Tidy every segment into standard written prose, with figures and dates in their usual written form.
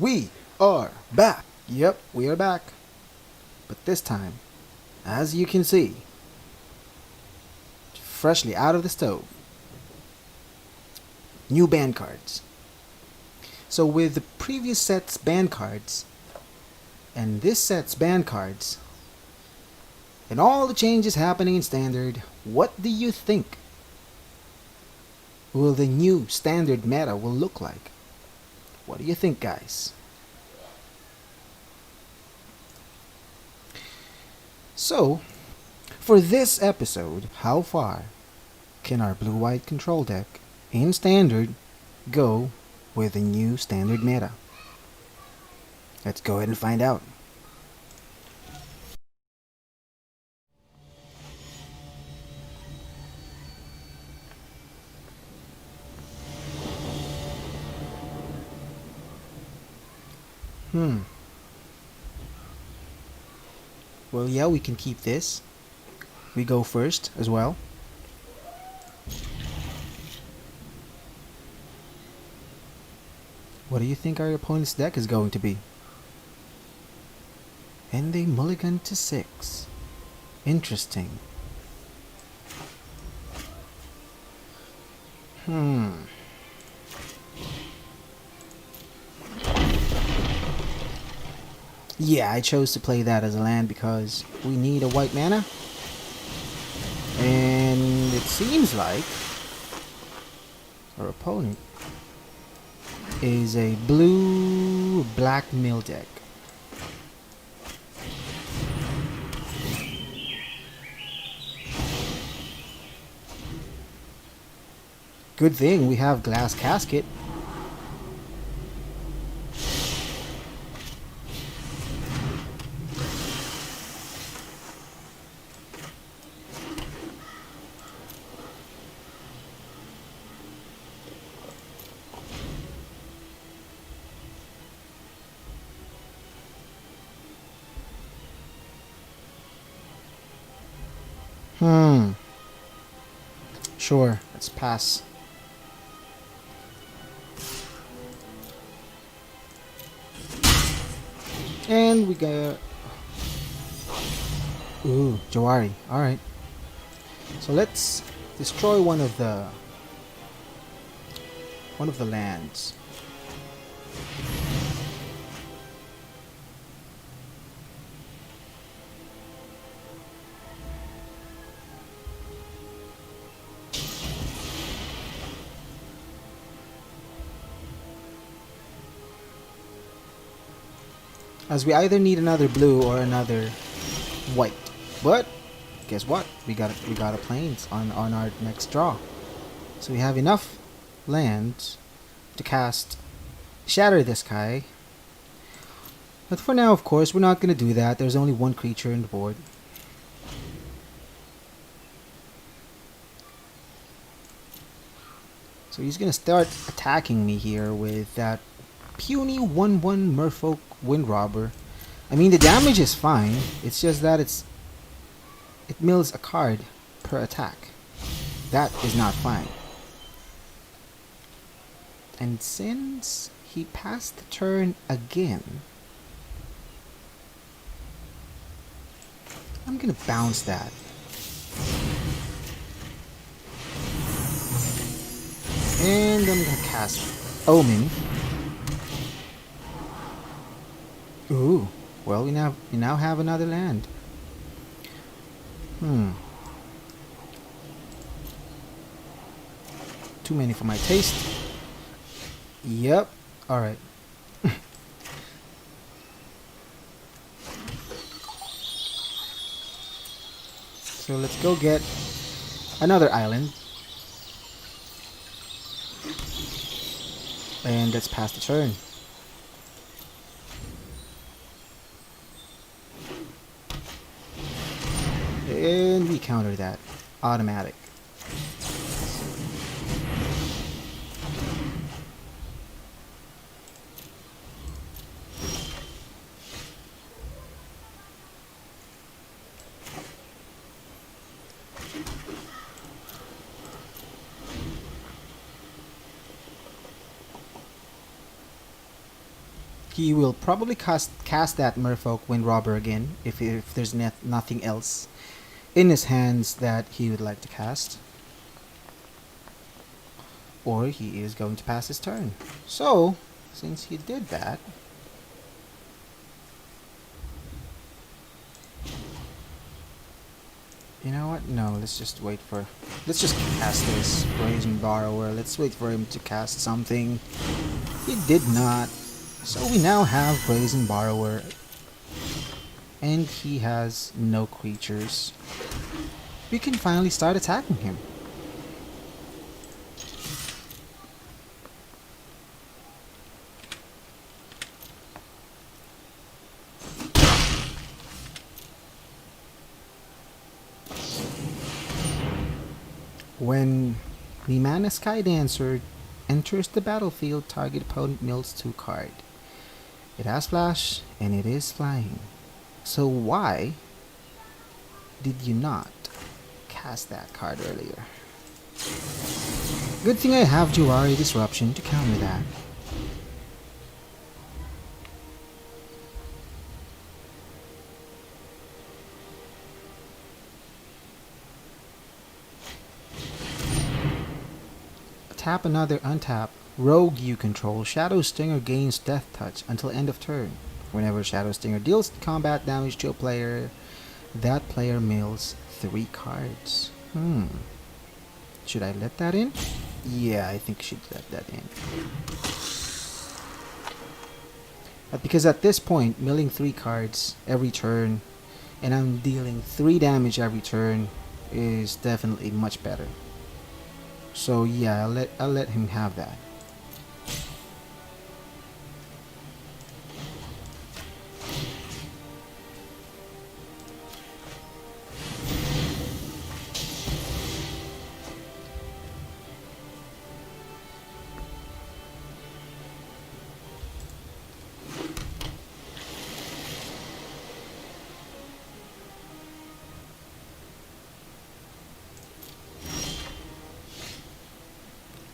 We are back. Yep, we are back. But this time, as you can see, freshly out of the stove, new band cards. So with the previous set's band cards, and this set's band cards, and all the changes happening in Standard, what do you think will the new Standard meta will look like? What do you think, guys? So, for this episode, how far can our blue-white control deck in Standard go with the new Standard meta? Let's go ahead and find out. Well, yeah, we can keep this. We go first as well. What do you think our opponent's deck is going to be? And they mulligan to 6. Interesting. Yeah, I chose to play that as a land because we need a white mana. And it seems like our opponent is a blue-black mill deck. Good thing we have Glass Casket. Sure, let's pass. And we got... Ooh, Jawari. Alright. So let's destroy one of the lands. As we either need another blue or another white. But guess what? We got a plains on our next draw. So we have enough land to cast Shatter the Sky. But for now, of course, we're not going to do that. There's only one creature in the board. So he's going to start attacking me here with that puny 1/1 Merfolk Windrobber. I mean, the damage is fine. It's just that it mills a card per attack. That is not fine. And since he passed the turn again, I'm gonna bounce that. And I'm gonna cast Omen. Ooh, well, we now have another land. Too many for my taste. Yep. Alright. So let's go get another island. And let's pass the turn. And we counter that. Automatic. He will probably cast that Merfolk Wind Robber again if there's nothing else in his hands that he would like to cast. Or he is going to pass his turn. So, since he did that, you know what? No, let's just cast this Brazen Borrower. Let's wait for him to cast something. He did not. So we now have Brazen Borrower. And he has no creatures. We can finally start attacking him. When the Mana Sky Dancer enters the battlefield, target opponent mills 2 cards. It has flash and it is flying. So why did you not cast that card earlier? Good thing I have Gerrard Disruption to counter that. Tap another untap. Rogue you control. Shadow Stinger gains Death Touch until end of turn. Whenever Shadow Stinger deals combat damage to a player, that player mills 3 cards. Should I let that in? Yeah, I think I should let that in. But because at this point, milling 3 cards every turn, and I'm dealing 3 damage every turn, is definitely much better. So yeah, I'll let him have that.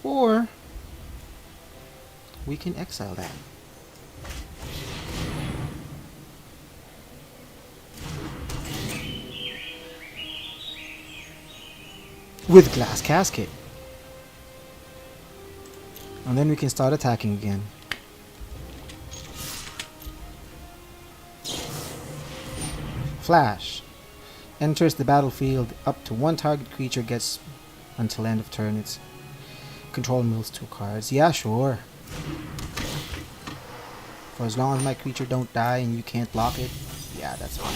Or we can exile that. With Glass Casket. And then we can start attacking again. Flash. Enters the battlefield. Up to 1 target creature gets until end of turn. Its control mills 2 cards. Yeah, sure. For as long as my creature don't die and you can't block it, yeah, that's fine.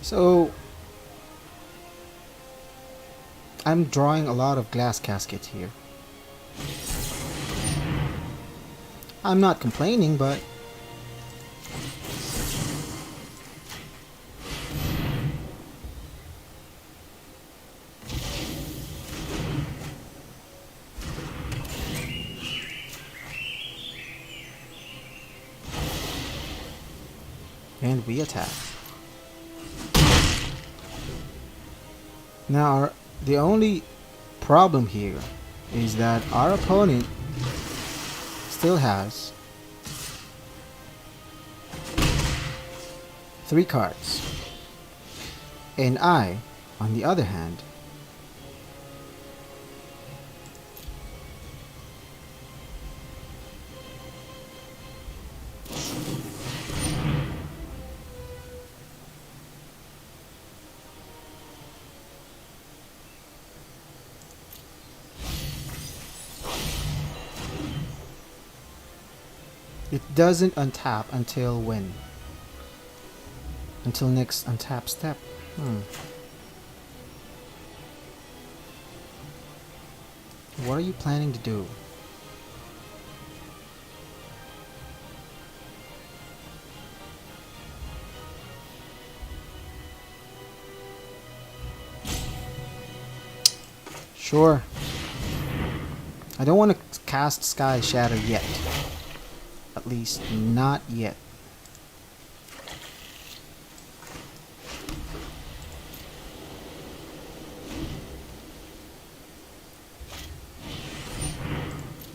So I'm drawing a lot of Glass Caskets here. I'm not complaining, but and we attack. Now, the only problem here is that our opponent still has 3 cards. And I, on the other hand, it doesn't untap until when? Until next untap step. What are you planning to do? Sure. I don't want to cast Sky Shatter yet. At least not yet.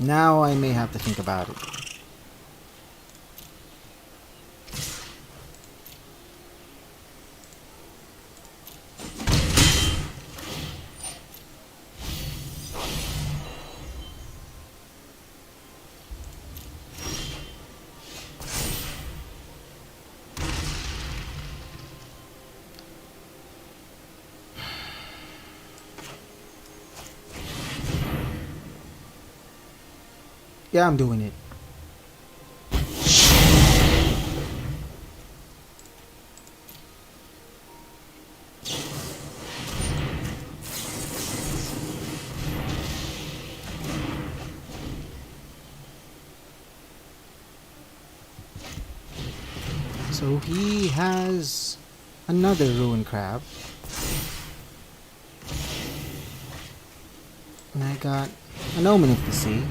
Now I may have to think about it. Yeah, I'm doing it. So he has another ruin crab. And I got an omen of the sea.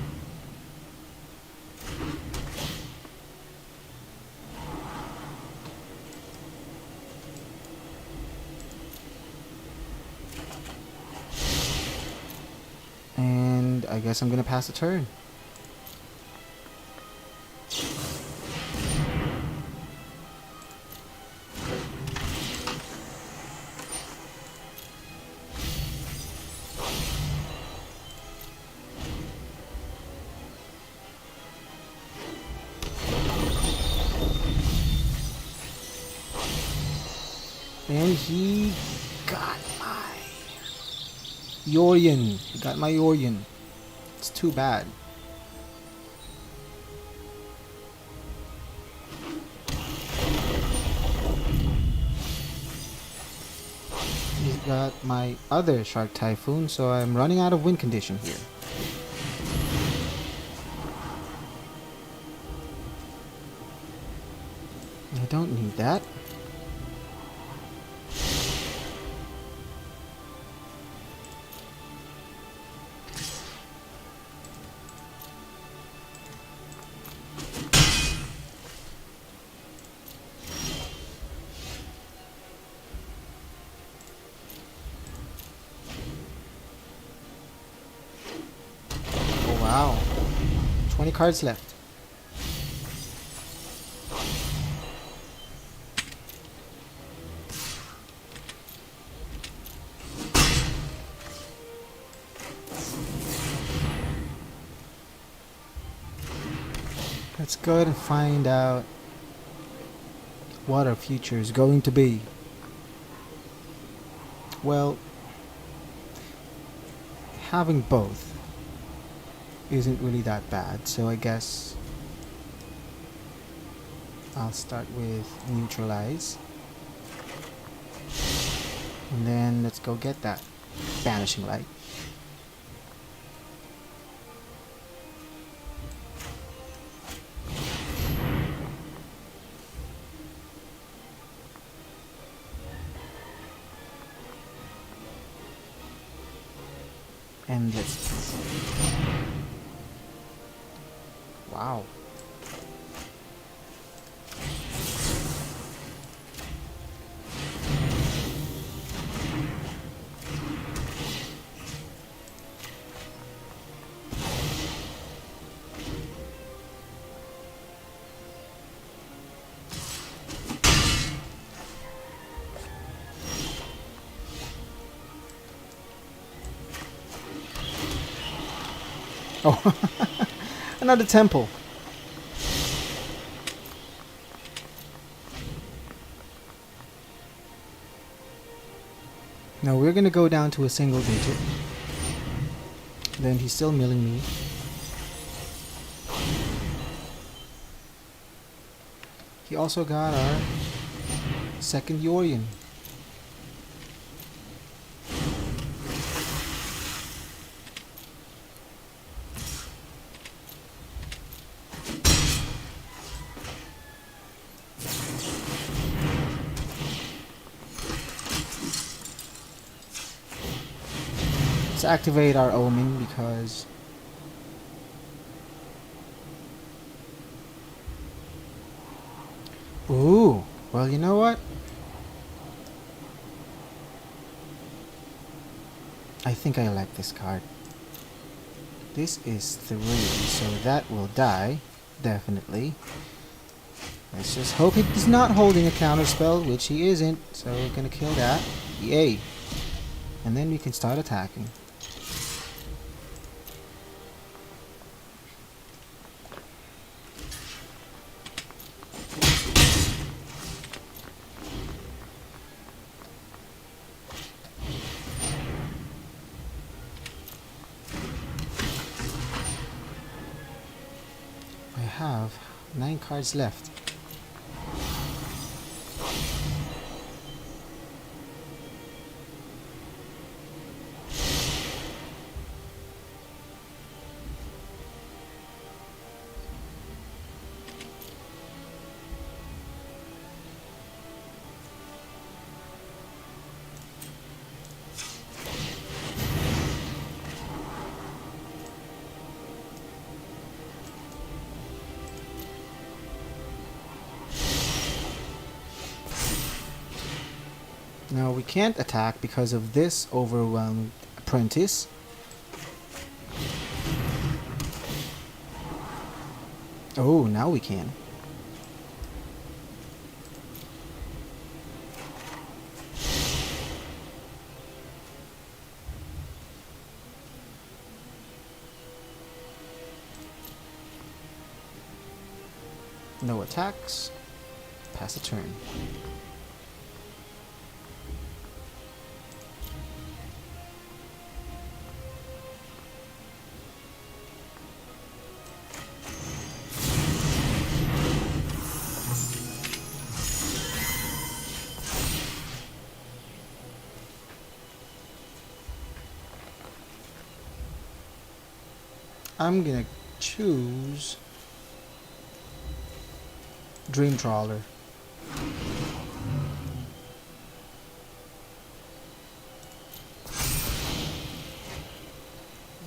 And I guess I'm gonna pass a turn. And he got my Yorion. He got my Yorion. It's too bad. He's got my other Shark Typhoon, so I'm running out of win condition here. I don't need that. Oh wow. 20 cards left. Let's go ahead and find out what our future is going to be. Well, having both isn't really that bad, so I guess I'll start with neutralize. And then let's go get that banishing light. And let's... Wow. Oh, another temple. Now we're gonna go down to a single digit. Then he's still milling me. He also got our second Yorion. activate our Omen because ooh, well, you know what? I think I like this card. This is 3, so that will die. Definitely. Let's just hope he's not holding a counter spell, which he isn't. So we're gonna kill that. Yay. And then we can start attacking. I have 9 cards left. Now we can't attack because of this overwhelmed apprentice. Oh, now we can. No attacks. Pass a turn. I'm gonna choose Dream Trawler.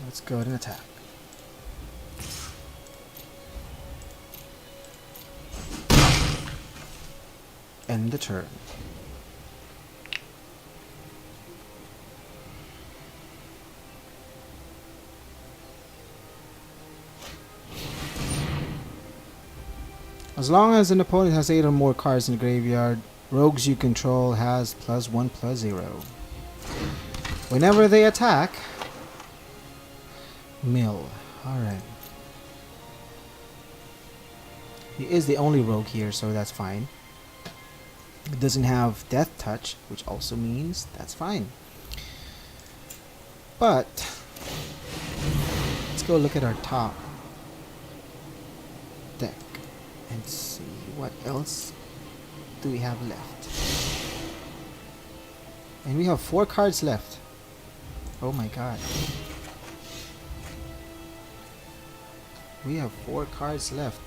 Let's go ahead and attack. End the turn. As long as an opponent has 8 or more cards in the graveyard, rogues you control has +1/+0. Whenever they attack, mill. Alright. He is the only rogue here, so that's fine. It doesn't have Death Touch, which also means that's fine. But let's go look at our top deck and see what else do we have left. And we have 4 cards left. Oh my god. We have 4 cards left.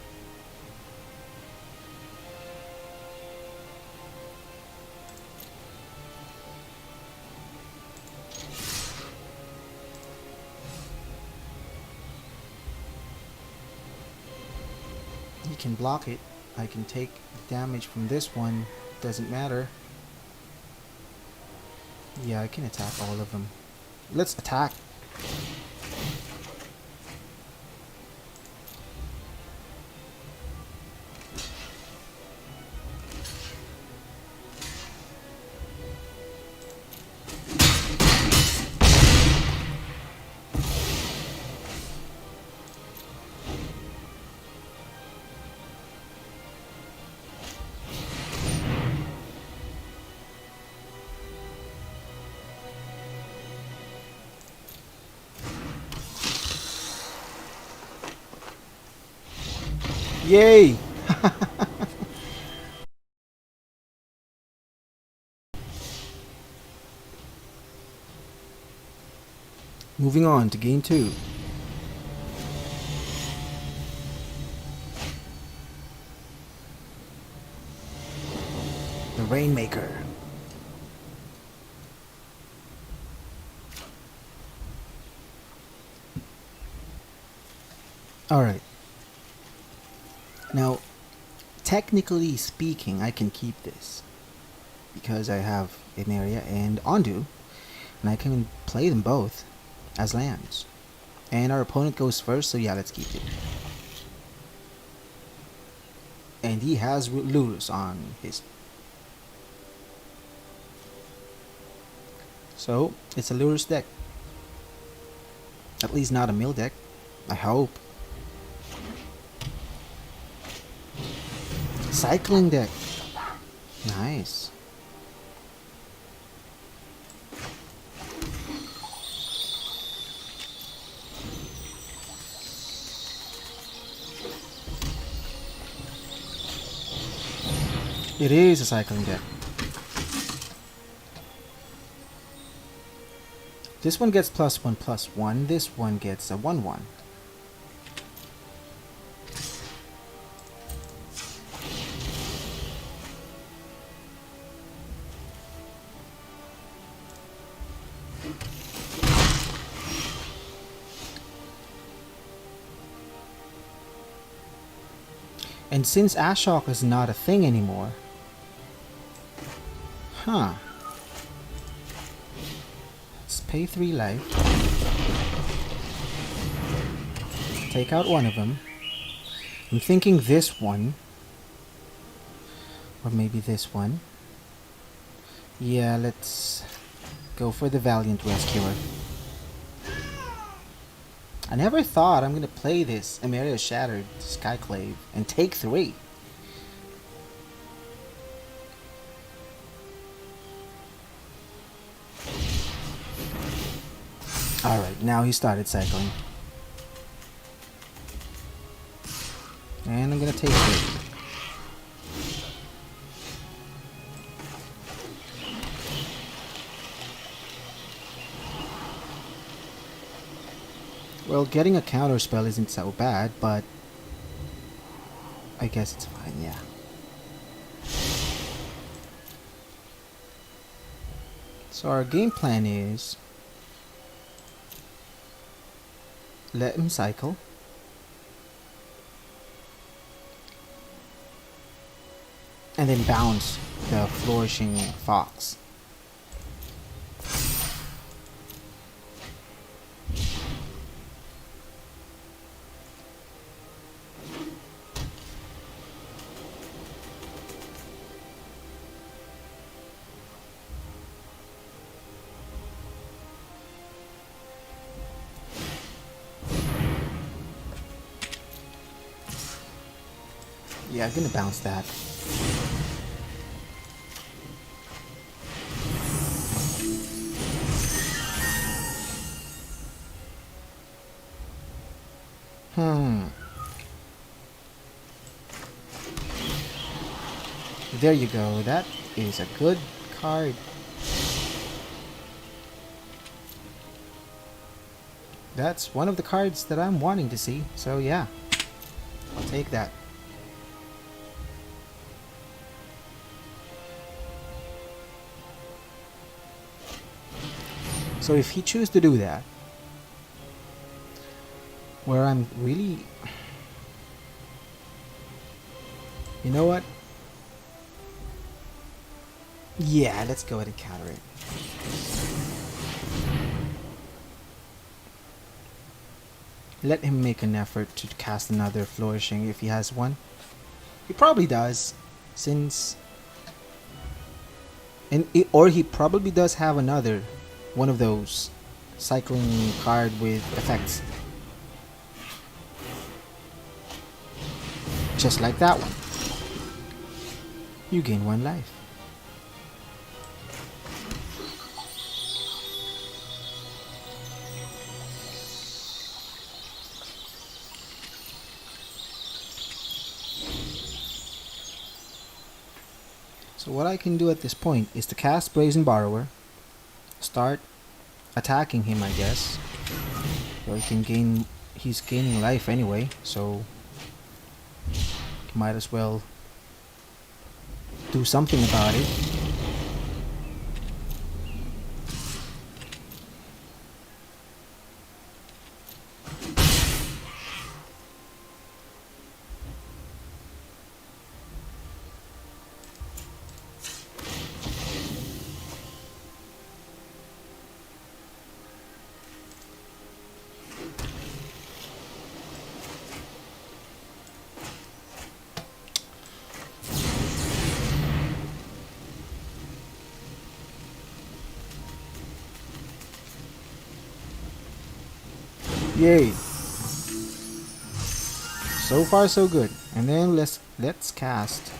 He can block it. I can take damage from this one. Doesn't matter. Yeah, I can attack all of them. Let's attack. Yay! Moving on to game 2. The Rainmaker. Alright. Now, technically speaking, I can keep this. Because I have Emeria and Ondu. And I can play them both as lands. And our opponent goes first, so yeah, let's keep it. And he has Lurus on his. So, it's a Lurus deck. At least not a mill deck. I hope. Cycling deck. Nice. It is a cycling deck. This one gets +1/+1. This one gets a 1/1. And since Ashok is not a thing anymore, let's pay 3 life. Take out one of them. I'm thinking this one. Or maybe this one. Yeah, let's go for the Valiant Rescuer. I never thought I'm gonna play this Emeria Shattered Skyclave and take 3. Alright, now he started cycling. And I'm gonna take 3. Well, getting a counter spell isn't so bad, but I guess it's fine, yeah. So our game plan is let him cycle. And then bounce the Flourishing Fox. Yeah, I'm gonna bounce that. There you go. That is a good card. That's one of the cards that I'm wanting to see. So yeah, I'll take that. So if he chooses to do that, where I'm really... You know what? Yeah, let's go ahead and counter it. Let him make an effort to cast another Flourishing if he has one. He probably does, since... or he probably does have another one of those cycling card with effects. Just like that one. You gain 1 life. So what I can do at this point is to cast Brazen Borrower, start attacking him, I guess. Well, he's gaining life anyway, so might as well do something about it. Yay. So far so good. And then let's cast.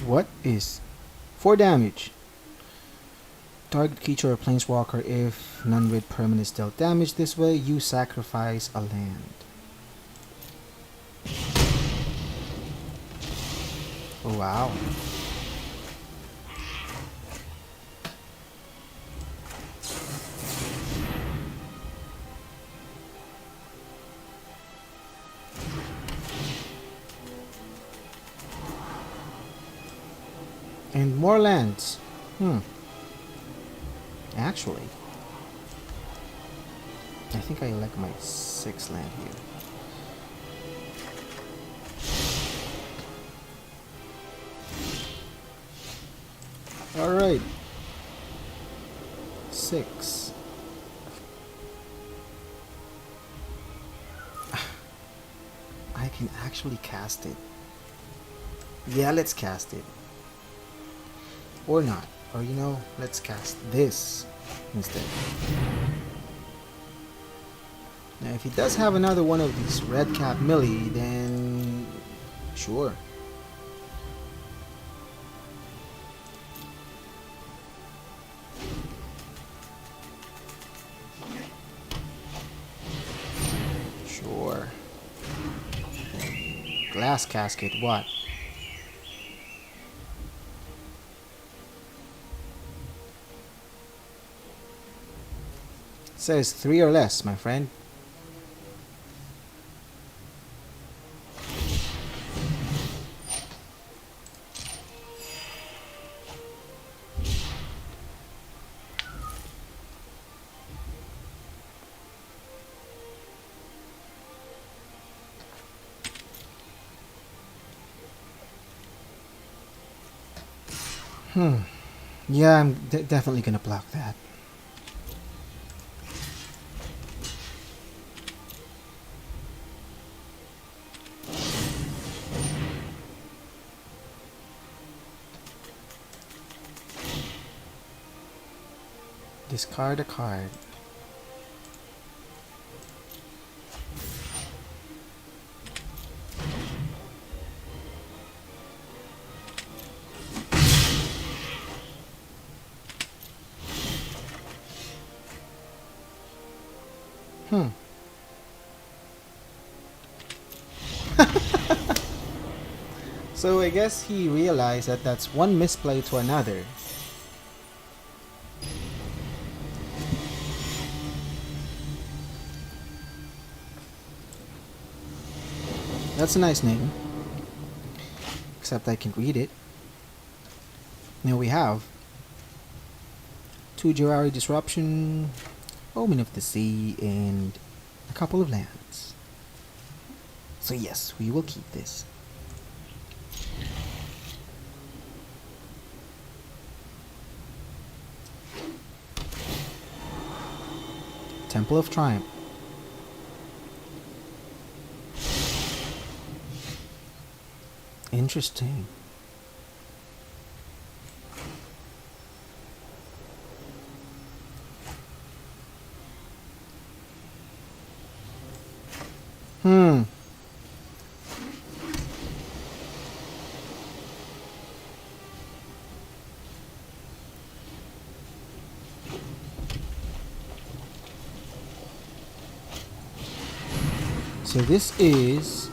What is 4 damage? Target creature or planeswalker, if none with permanent dealt damage this way, you sacrifice a land. Oh wow. And more lands. Actually, I think I like my 6th land here. Alright. 6. I can actually cast it. Yeah, let's cast it. Or not. Or you know, let's cast this instead. Now if he does have another one of these red cap melee, then sure. Sure. Glass casket, what? Says 3 or less, my friend. Yeah, I'm definitely gonna block that. Discard a card. So I guess he realized that that's one misplay to another. That's a nice name. Except I can read it. Now we have 2 Gerrard Disruption, Omen of the Sea, and a couple of lands. So yes, we will keep this. Temple of Triumph. Interesting. So this is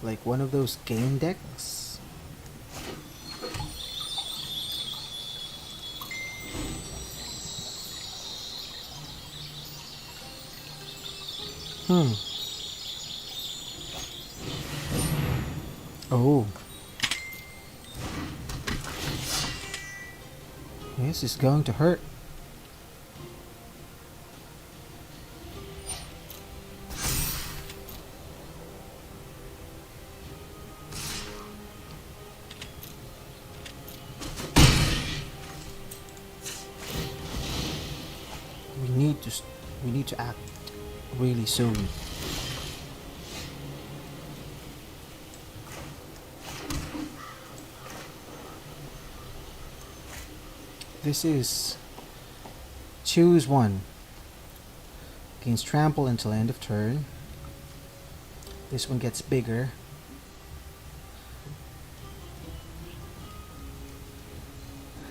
like one of those game decks. Oh. This is going to hurt. We need to act really soon. This is choose one. Gains trample until end of turn. This one gets bigger.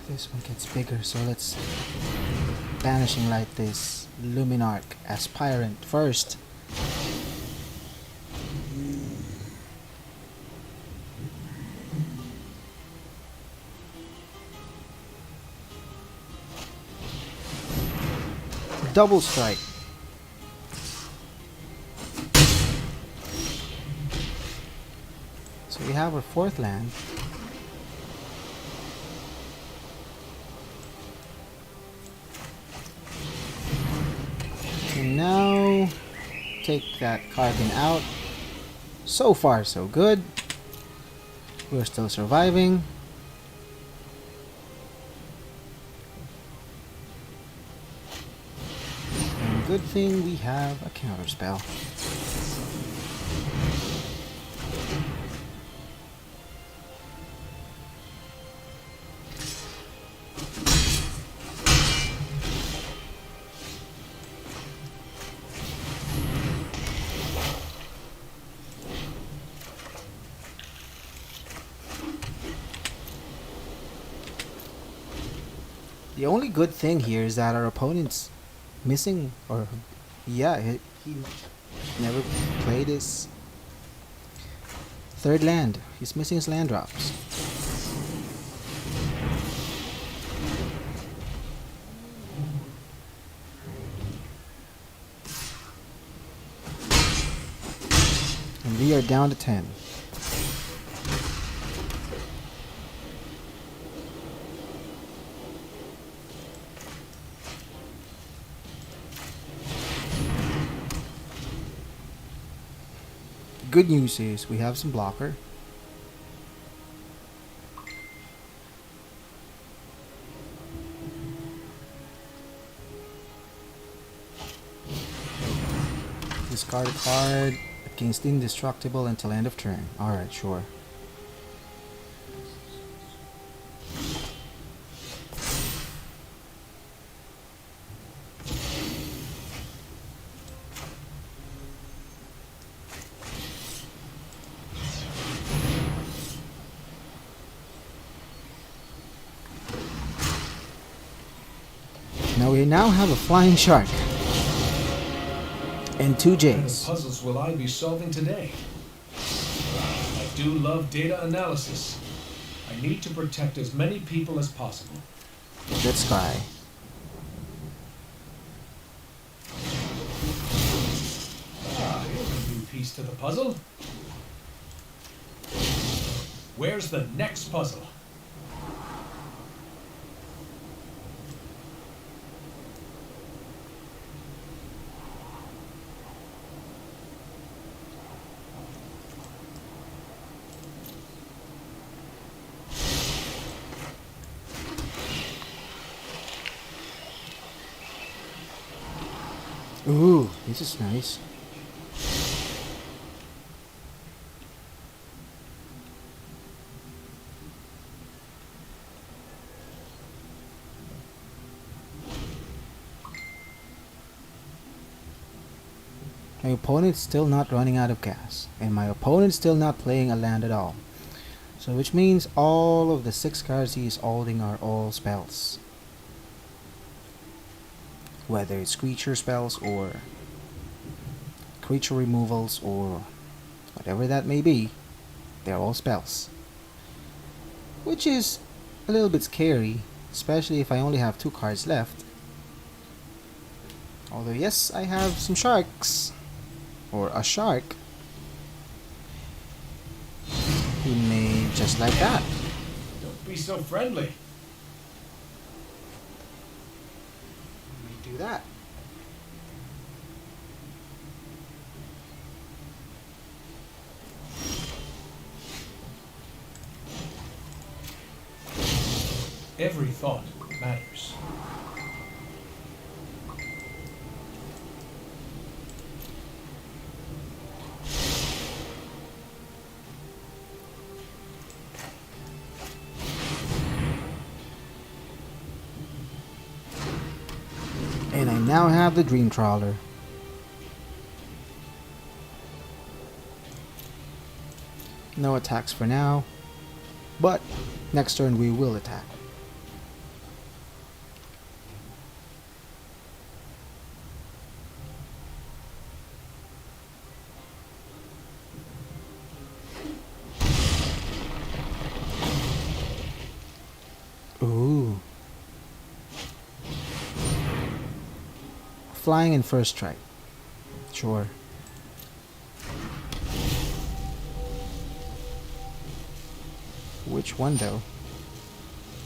This one gets bigger, so let's banishing light this Luminarch Aspirant first. Double strike. So we have our fourth land. And now take that carbon out. So far so good. We're still surviving. And good thing we have a counterspell. The only good thing here is that our opponent's missing, or yeah, he never played his third land. He's missing his land drops. And we are down to 10. Good news is we have some blocker. Discard a card against indestructible until end of turn. Alright, sure. Now we have a flying shark and 2 What kind of J's. puzzles will I be solving today? I do love data analysis. I need to protect as many people as possible. Let's try. Here's a new piece to the puzzle. Where's the next puzzle? Ooh, this is nice. My opponent's still not running out of gas, and my opponent's still not playing a land at all. So which means all of the 6 cards he is holding are all spells. Whether it's creature spells or creature removals or whatever that may be, they're all spells. Which is a little bit scary, especially if I only have 2 cards left. Although yes, I have some sharks. Or a shark. He may just like that. Don't be so friendly. Let me do that. Every thought matters. now have the Dream Trawler. No attacks for now, but next turn we will attack. Ooh. Flying in first strike. Sure. Which one though?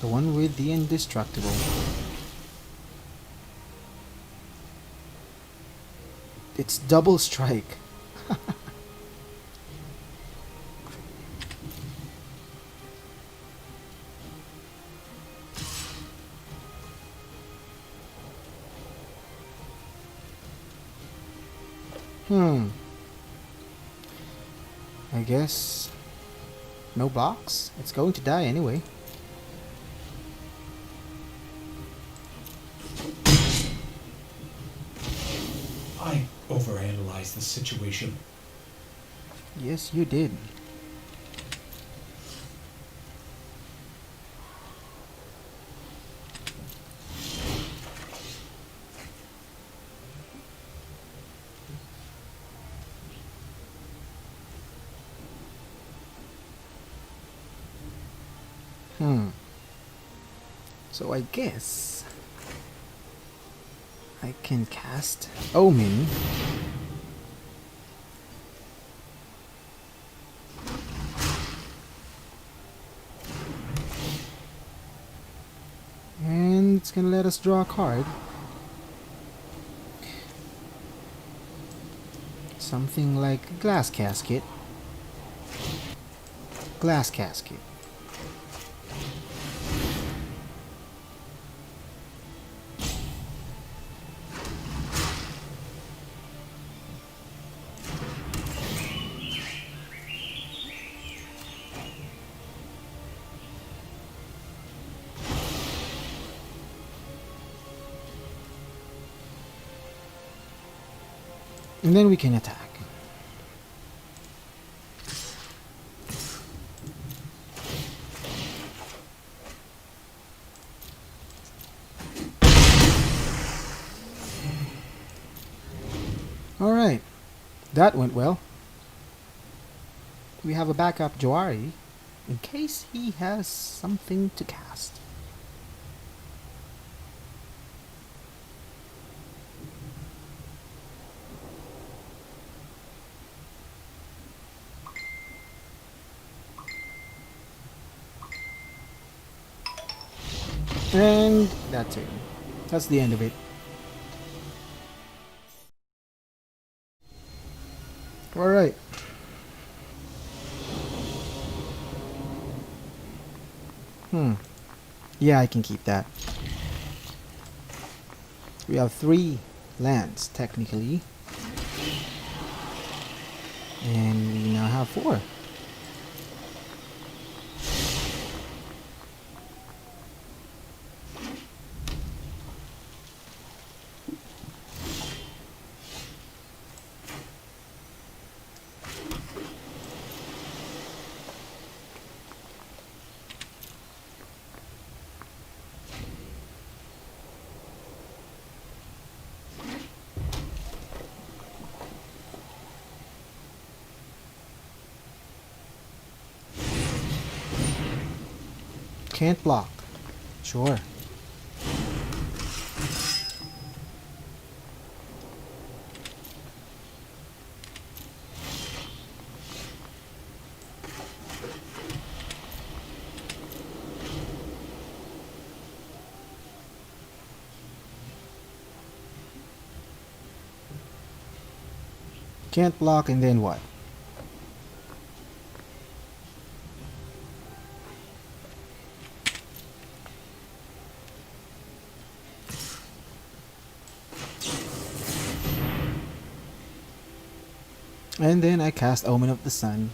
The one with the indestructible. It's double strike. I guess no blocks. It's going to die anyway. I overanalyzed the situation. Yes, you did. So I guess I can cast Omen. And it's gonna let us draw a card. Something like Glass Casket. Glass Casket. And then we can attack. Alright, that went well. We have a backup Gerrard in case he has something to cast. And that's it. That's the end of it. Alright. Yeah, I can keep that. We have 3 lands, technically. And we now have 4. Can't block. Sure. Can't block, and then what? And then I cast Omen of the Sun.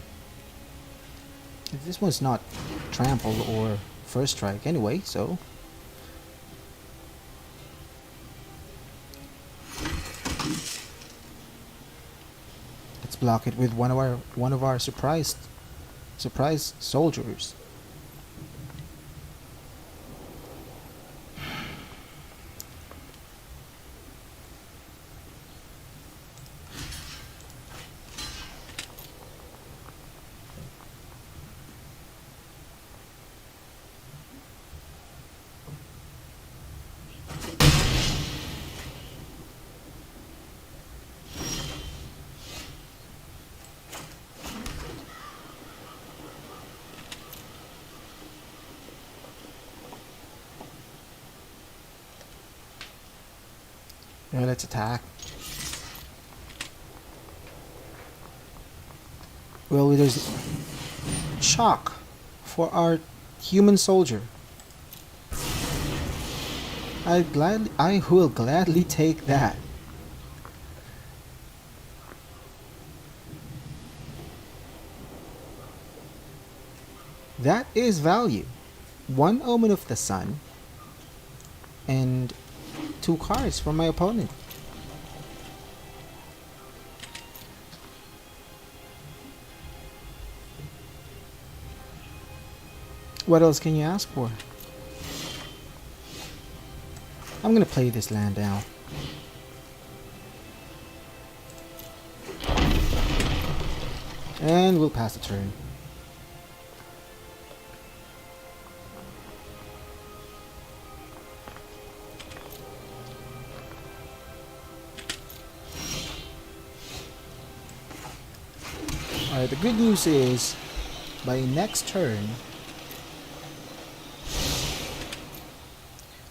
This one's not trample or first strike anyway, so block it with one of our surprise soldiers. Yeah, let's attack. Well, there's shock for our human soldier. I will gladly take that. That is value. One Omen of the Sun and 2 cards from my opponent. What else can you ask for? I'm gonna play this land down. And we'll pass the turn. Alright, the good news is, by next turn,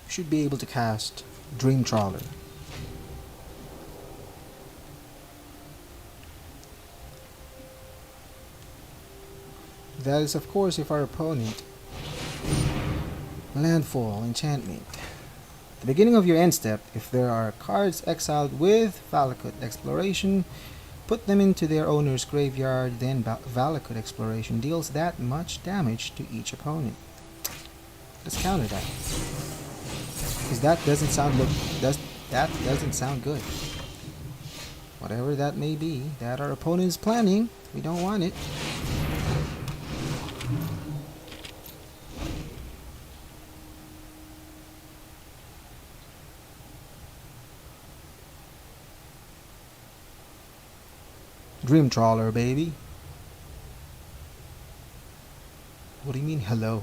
we should be able to cast Dream Trawler. That is, of course, if our opponent landfall enchantment. At the beginning of your end step, if there are cards exiled with Valakut Exploration, put them into their owner's graveyard, then Valakut Exploration deals that much damage to each opponent. Let's counter that. Because that doesn't sound good. Whatever that may be, that our opponent is planning, we don't want it. Dream Trawler, baby. What do you mean, hello?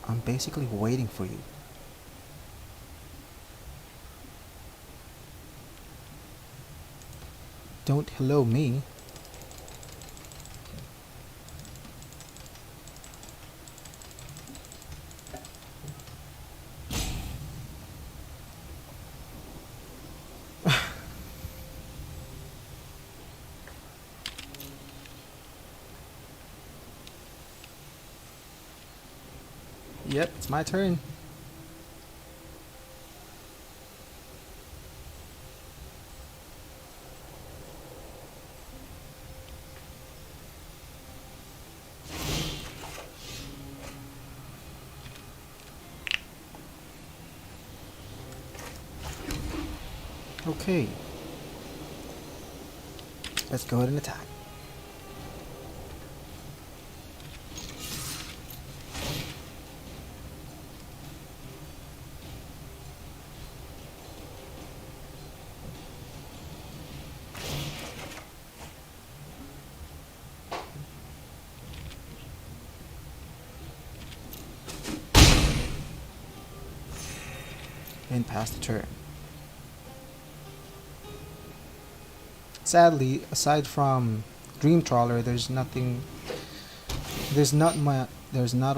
I'm basically waiting for you. Don't hello me. Yep, it's my turn. Okay. Let's go ahead and attack. And pass the turn. Sadly, aside from Dream Trawler, there's not a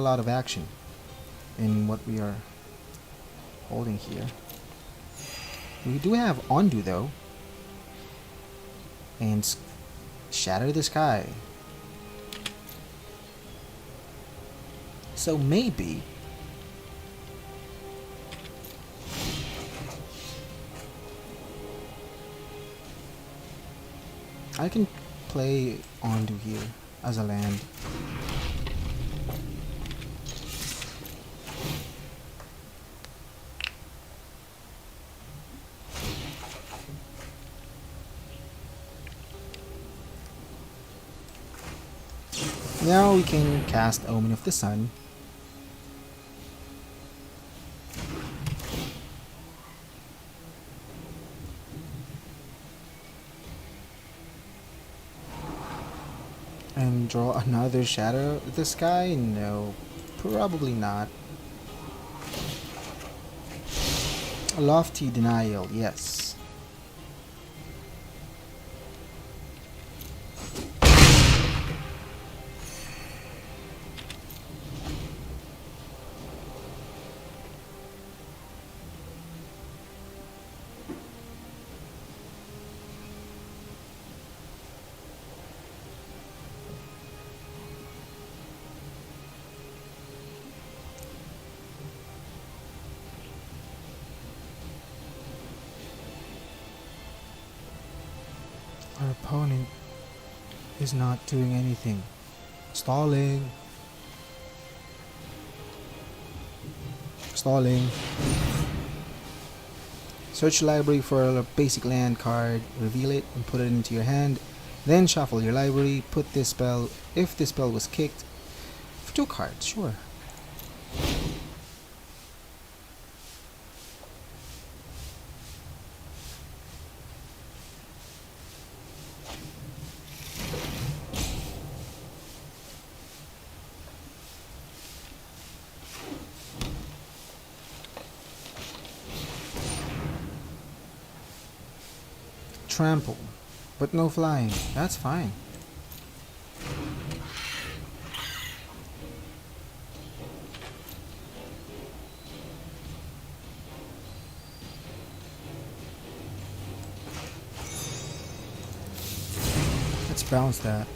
lot of action in what we are holding here. We do have Undo though, and Shatter the Sky. So maybe I can play Undo here as a land. Now we can cast Omen of the Sun. And draw another Shadow of the Sky? No, probably not. A Lofty Denial, yes. Our opponent is not doing anything. Stalling. Stalling. Search library for a basic land card, reveal it and put it into your hand. Then shuffle your library, put this spell, if this spell was kicked, for 2 cards, sure. Trample, but no flying. That's fine. Let's bounce that.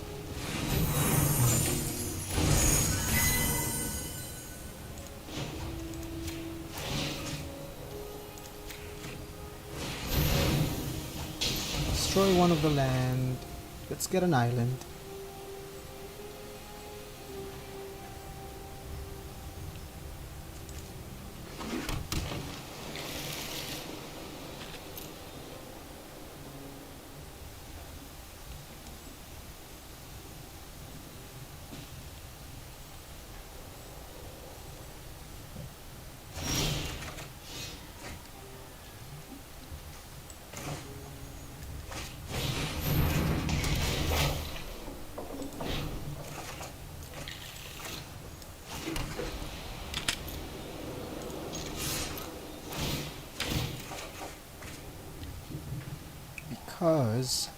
Destroy one of the land. Let's get an island. Because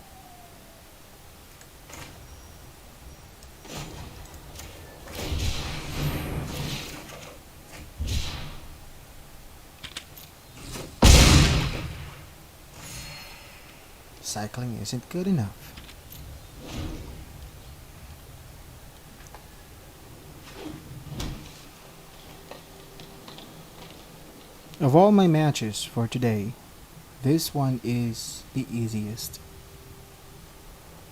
cycling isn't good enough. Of all my matches for today, this one is the easiest.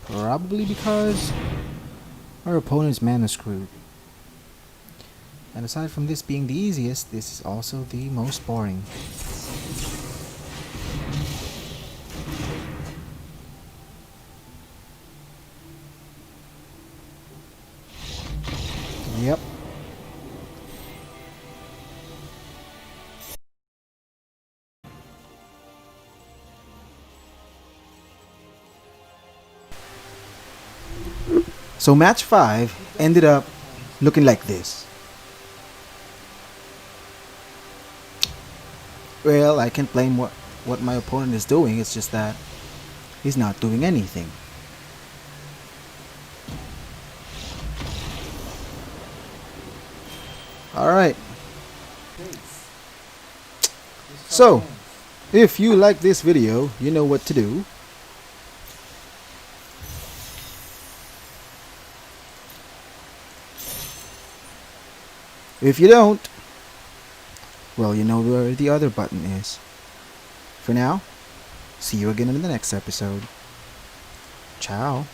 Probably because our opponent's mana screwed. And aside from this being the easiest, this is also the most boring. Yep. So match 5 ended up looking like this. Well, I can't blame what my opponent is doing, it's just that he's not doing anything. Alright. So, if you like this video, you know what to do. If you don't, well, you know where the other button is. For now, see you again in the next episode. Ciao.